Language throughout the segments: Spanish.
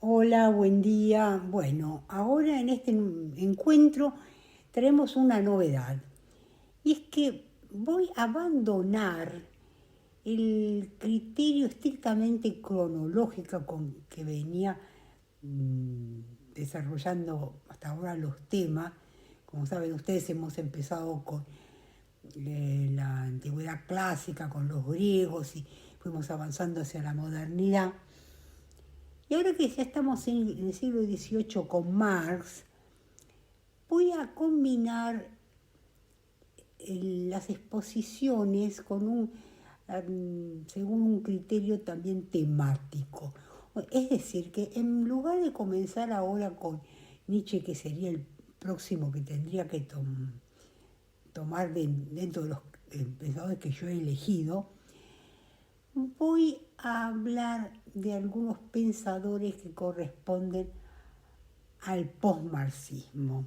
Hola, buen día. Bueno, ahora en este encuentro tenemos una novedad y es que voy a abandonar el criterio estrictamente cronológico con que venía desarrollando hasta ahora los temas. Como saben ustedes, hemos empezado con la antigüedad clásica, con los griegos y fuimos avanzando hacia la modernidad. Y ahora que ya estamos en el siglo XVIII con Marx, voy a combinar las exposiciones según un criterio también temático. Es decir, que en lugar de comenzar ahora con Nietzsche, que sería el próximo que tendría que tomar dentro de los pensadores que yo he elegido, voy a hablar de algunos pensadores que corresponden al posmarxismo.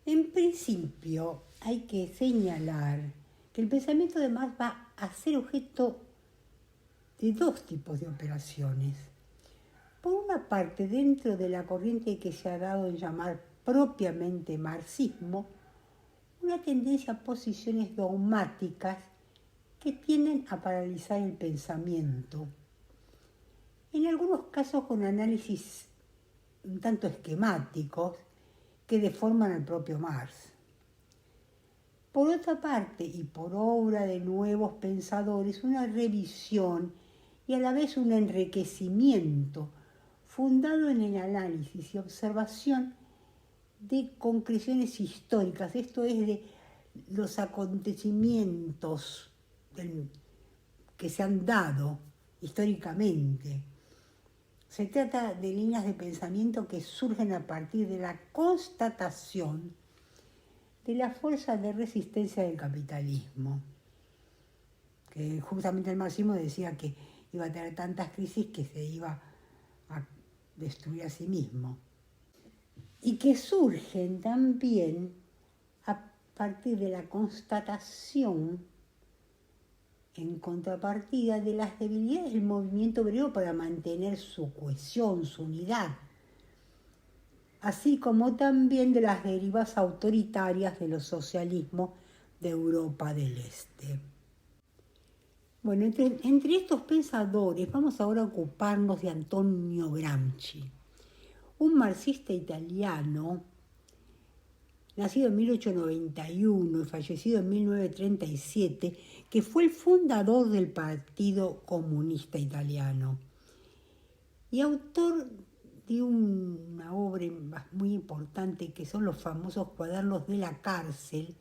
En principio, hay que señalar que el pensamiento de Marx va a ser objeto de dos tipos de operaciones. Por una parte, dentro de la corriente que se ha dado en llamar propiamente marxismo, una tendencia a posiciones dogmáticas que tienden a paralizar el pensamiento. En algunos casos con análisis un tanto esquemáticos que deforman al propio Marx. Por otra parte, y por obra de nuevos pensadores, una revisión y a la vez un enriquecimiento fundado en el análisis y observación de concreciones históricas, esto es de los acontecimientos que se han dado históricamente. Se trata de líneas de pensamiento que surgen a partir de la constatación de la fuerza de resistencia del capitalismo. Que justamente el marxismo decía que iba a tener tantas crisis que se iba a destruir a sí mismo. Y que surgen también a partir de la constatación en contrapartida de las debilidades del movimiento obrero para mantener su cohesión, su unidad, así como también de las derivas autoritarias de los socialismos de Europa del Este. Bueno, entre estos pensadores vamos ahora a ocuparnos de Antonio Gramsci, un marxista italiano, nacido en 1891 y fallecido en 1937, que fue el fundador del Partido Comunista Italiano y autor de una obra muy importante que son los famosos Cuadernos de la Cárcel,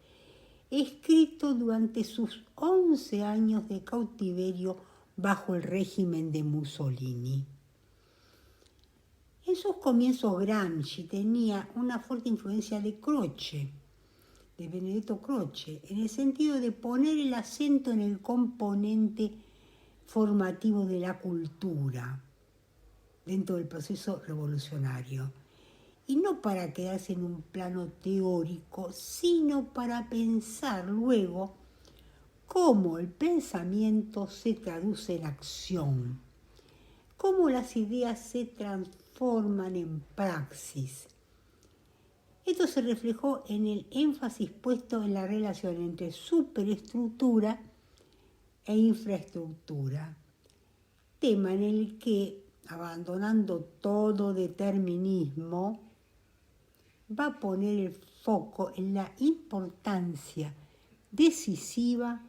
escrito durante sus 11 años de cautiverio bajo el régimen de Mussolini. En sus comienzos Gramsci tenía una fuerte influencia de Croce, de Benedetto Croce, en el sentido de poner el acento en el componente formativo de la cultura dentro del proceso revolucionario. Y no para quedarse en un plano teórico, sino para pensar luego cómo el pensamiento se traduce en acción, cómo las ideas se transforman en praxis. Esto se reflejó en el énfasis puesto en la relación entre superestructura e infraestructura, tema en el que, abandonando todo determinismo, va a poner el foco en la importancia decisiva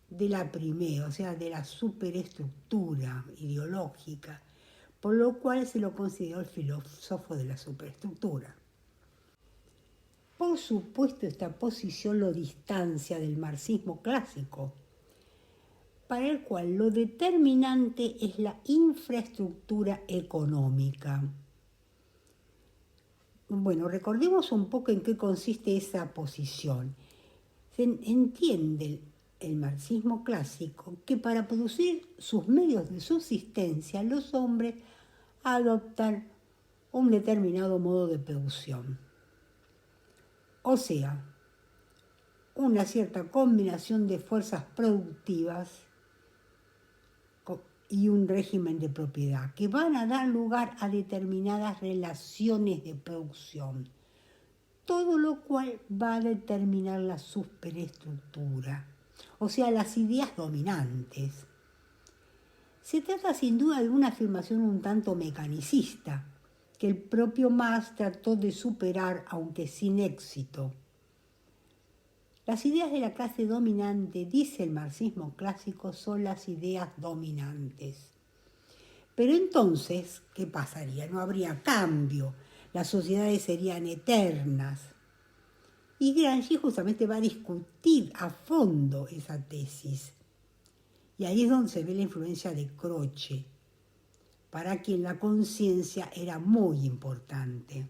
de la primera, o sea, de la superestructura ideológica, por lo cual se lo consideró el filósofo de la superestructura. Por supuesto, esta posición lo distancia del marxismo clásico, para el cual lo determinante es la infraestructura económica. Bueno, recordemos un poco en qué consiste esa posición. Se entiende el marxismo clásico que para producir sus medios de subsistencia los hombres adoptan un determinado modo de producción. O sea, una cierta combinación de fuerzas productivas y un régimen de propiedad, que van a dar lugar a determinadas relaciones de producción, todo lo cual va a determinar la superestructura, o sea, las ideas dominantes. Se trata sin duda de una afirmación un tanto mecanicista, que el propio Marx trató de superar, aunque sin éxito. Las ideas de la clase dominante, dice el marxismo clásico, son las ideas dominantes. Pero entonces, ¿qué pasaría? No habría cambio, las sociedades serían eternas. Y Gramsci justamente va a discutir a fondo esa tesis. Y ahí es donde se ve la influencia de Croce, para quien la conciencia era muy importante.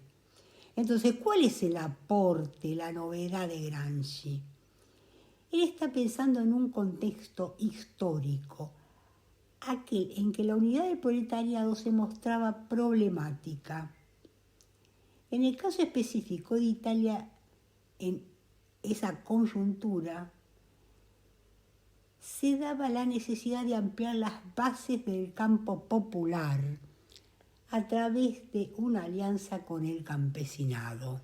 Entonces, ¿cuál es el aporte, la novedad de Gramsci? Él está pensando en un contexto histórico, aquel en que la unidad del proletariado se mostraba problemática. En el caso específico de Italia, en esa coyuntura, se daba la necesidad de ampliar las bases del campo popular a través de una alianza con el campesinado.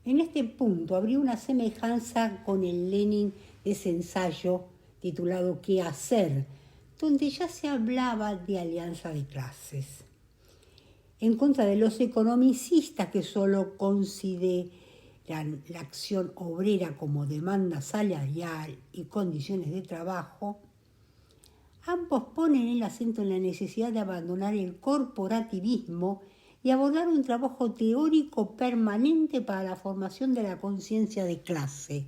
En este punto habría una semejanza con el Lenin de ese ensayo titulado ¿Qué hacer?, donde ya se hablaba de alianza de clases. En contra de los economicistas que solo consideran la acción obrera como demanda salarial y condiciones de trabajo, ambos ponen el acento en la necesidad de abandonar el corporativismo y abordar un trabajo teórico permanente para la formación de la conciencia de clase.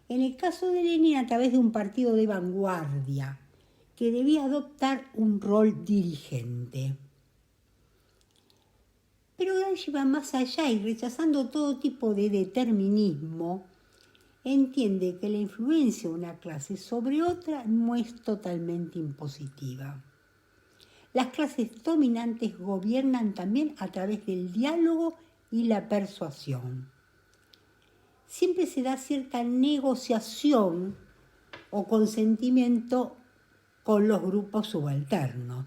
En el caso de Lenin, a través de un partido de vanguardia que debía adoptar un rol dirigente. Pero Gramsci va más allá y, rechazando todo tipo de determinismo, entiende que la influencia de una clase sobre otra no es totalmente impositiva. Las clases dominantes gobiernan también a través del diálogo y la persuasión. Siempre se da cierta negociación o consentimiento con los grupos subalternos.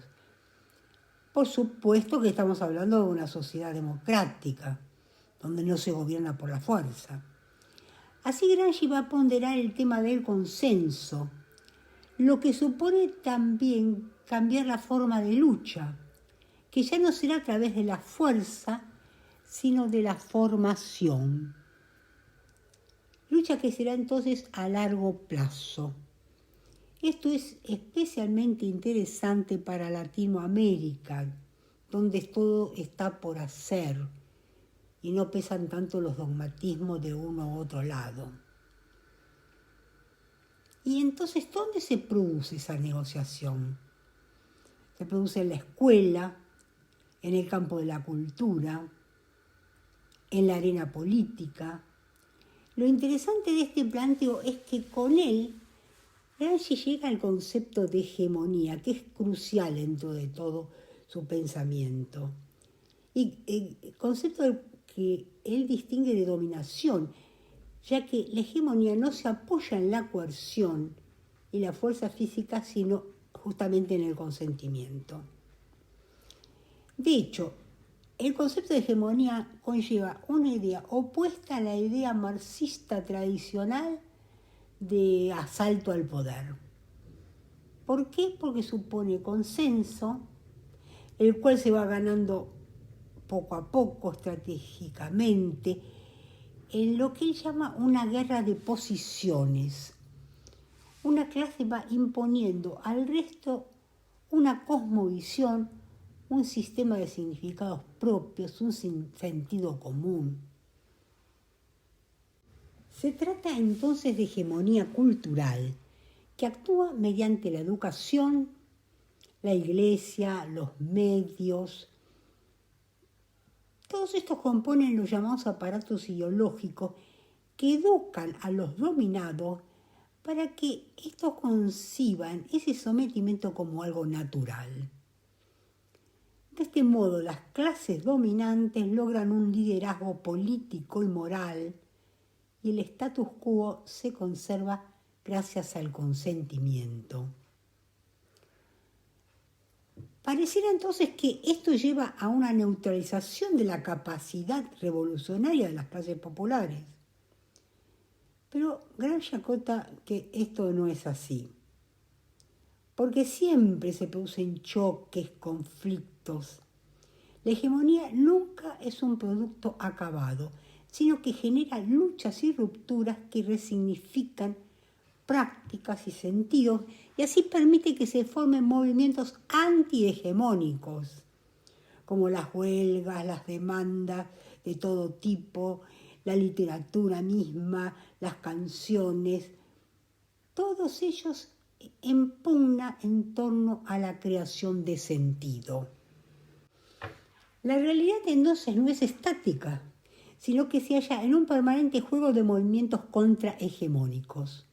Por supuesto que estamos hablando de una sociedad democrática, donde no se gobierna por la fuerza. Así Gramsci va a ponderar el tema del consenso, lo que supone también cambiar la forma de lucha, que ya no será a través de la fuerza, sino de la formación. Lucha que será entonces a largo plazo. Esto es especialmente interesante para Latinoamérica, donde todo está por hacer y no pesan tanto los dogmatismos de uno u otro lado. Y entonces, ¿dónde se produce esa negociación? Se produce en la escuela, en el campo de la cultura, en la arena política. Lo interesante de este planteo es que con él Gramsci llega al concepto de hegemonía, que es crucial dentro de todo su pensamiento. Y el concepto que él distingue de dominación, ya que la hegemonía no se apoya en la coerción y la fuerza física, sino justamente en el consentimiento. De hecho, el concepto de hegemonía conlleva una idea opuesta a la idea marxista tradicional de asalto al poder. ¿Por qué? Porque supone consenso, el cual se va ganando poco a poco, estratégicamente, en lo que él llama una guerra de posiciones. Una clase va imponiendo al resto una cosmovisión, un sistema de significados propios, un sentido común. Se trata entonces de hegemonía cultural, que actúa mediante la educación, la iglesia, los medios. Todos estos componen los llamados aparatos ideológicos que educan a los dominados para que estos conciban ese sometimiento como algo natural. De este modo, las clases dominantes logran un liderazgo político y moral y el status quo se conserva gracias al consentimiento. Pareciera entonces que esto lleva a una neutralización de la capacidad revolucionaria de las clases populares. Pero Gramsci acota que esto no es así, porque siempre se producen choques, conflictos. La hegemonía nunca es un producto acabado, sino que genera luchas y rupturas que resignifican prácticas y sentidos, y así permite que se formen movimientos antihegemónicos, como las huelgas, las demandas de todo tipo, la literatura misma, las canciones. Todos ellos en pugna en torno a la creación de sentido. La realidad entonces no es estática, sino que se halla en un permanente juego de movimientos contrahegemónicos.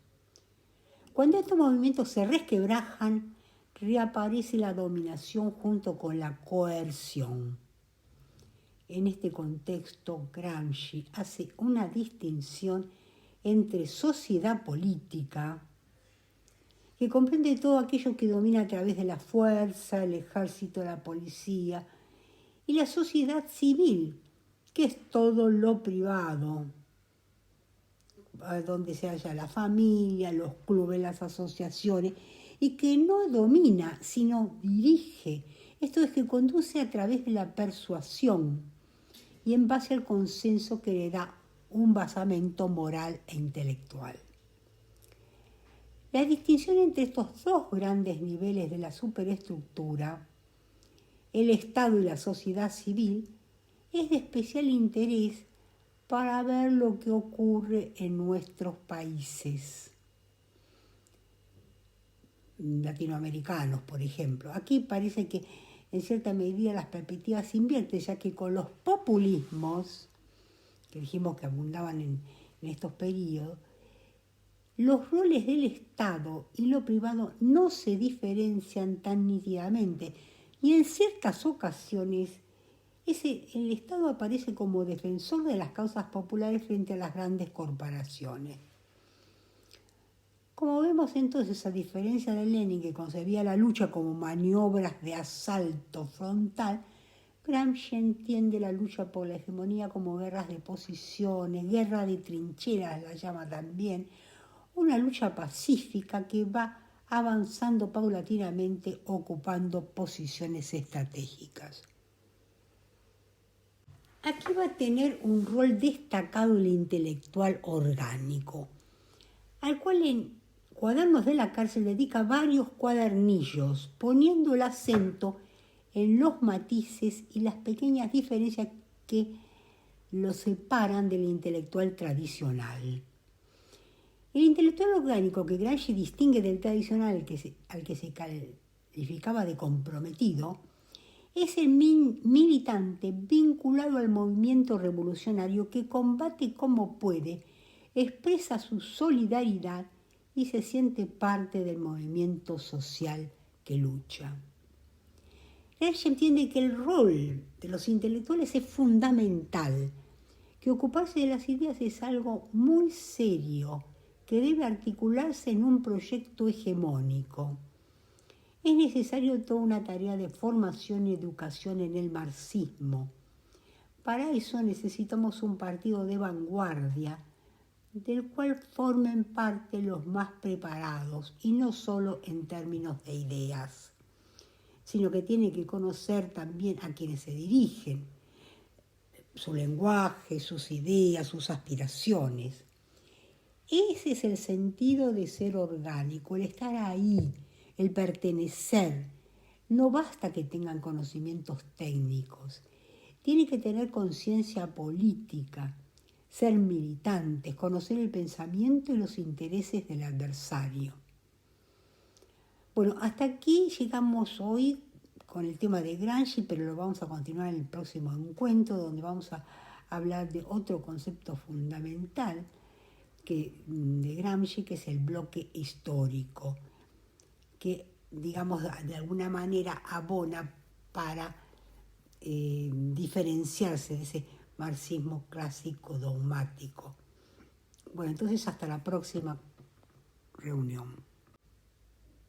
Cuando estos movimientos se resquebrajan, reaparece la dominación junto con la coerción. En este contexto, Gramsci hace una distinción entre sociedad política, que comprende todo aquello que domina a través de la fuerza, el ejército, la policía, y la sociedad civil, que es todo lo privado, donde se halla la familia, los clubes, las asociaciones, y que no domina, sino dirige. Esto es que conduce a través de la persuasión y en base al consenso que le da un basamento moral e intelectual. La distinción entre estos dos grandes niveles de la superestructura, el Estado y la sociedad civil, es de especial interés para ver lo que ocurre en nuestros países latinoamericanos, por ejemplo. Aquí parece que en cierta medida las perspectivas se invierten, ya que con los populismos, que dijimos que abundaban en estos periodos, los roles del Estado y lo privado no se diferencian tan nítidamente, y en ciertas ocasiones el Estado aparece como defensor de las causas populares frente a las grandes corporaciones. Como vemos entonces, a diferencia de Lenin, que concebía la lucha como maniobras de asalto frontal, Gramsci entiende la lucha por la hegemonía como guerras de posiciones, guerra de trincheras la llama también, una lucha pacífica que va avanzando paulatinamente ocupando posiciones estratégicas. Aquí va a tener un rol destacado el intelectual orgánico, al cual en Cuadernos de la Cárcel dedica varios cuadernillos, poniendo el acento en los matices y las pequeñas diferencias que lo separan del intelectual tradicional. El intelectual orgánico que Gramsci distingue del tradicional al que se calificaba de comprometido, es el militante vinculado al movimiento revolucionario que combate como puede, expresa su solidaridad y se siente parte del movimiento social que lucha. Gramsci entiende que el rol de los intelectuales es fundamental, que ocuparse de las ideas es algo muy serio, que debe articularse en un proyecto hegemónico. Es necesario toda una tarea de formación y educación en el marxismo. Para eso necesitamos un partido de vanguardia, del cual formen parte los más preparados, y no solo en términos de ideas, sino que tiene que conocer también a quienes se dirigen, su lenguaje, sus ideas, sus aspiraciones. Ese es el sentido de ser orgánico, el estar ahí, el pertenecer. No basta que tengan conocimientos técnicos, tiene que tener conciencia política, ser militantes, conocer el pensamiento y los intereses del adversario. Bueno, hasta aquí llegamos hoy con el tema de Gramsci, pero lo vamos a continuar en el próximo encuentro, donde vamos a hablar de otro concepto fundamental de Gramsci, que es el bloque histórico, que, digamos, de alguna manera abona para diferenciarse de ese marxismo clásico dogmático. Bueno, entonces hasta la próxima reunión.